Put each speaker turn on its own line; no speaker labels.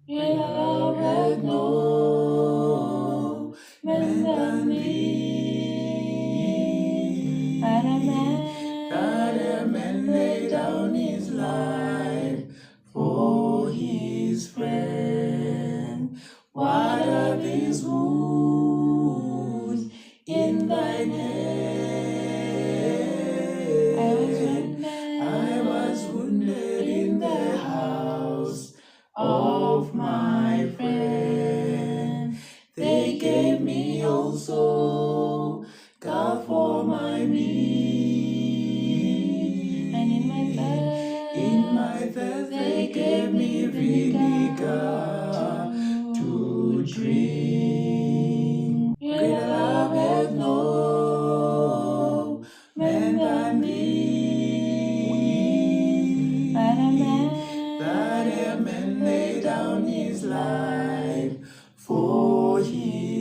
Greater love hath no man than thee, that a man lay down his life for his friend. What are these wounds in thine hand? I was wounded in the house of my friend. They gave me also God for my meat, and in my thirst they gave me vinegar to drink. Greater love hath no man than thee, that a man lay down his life for his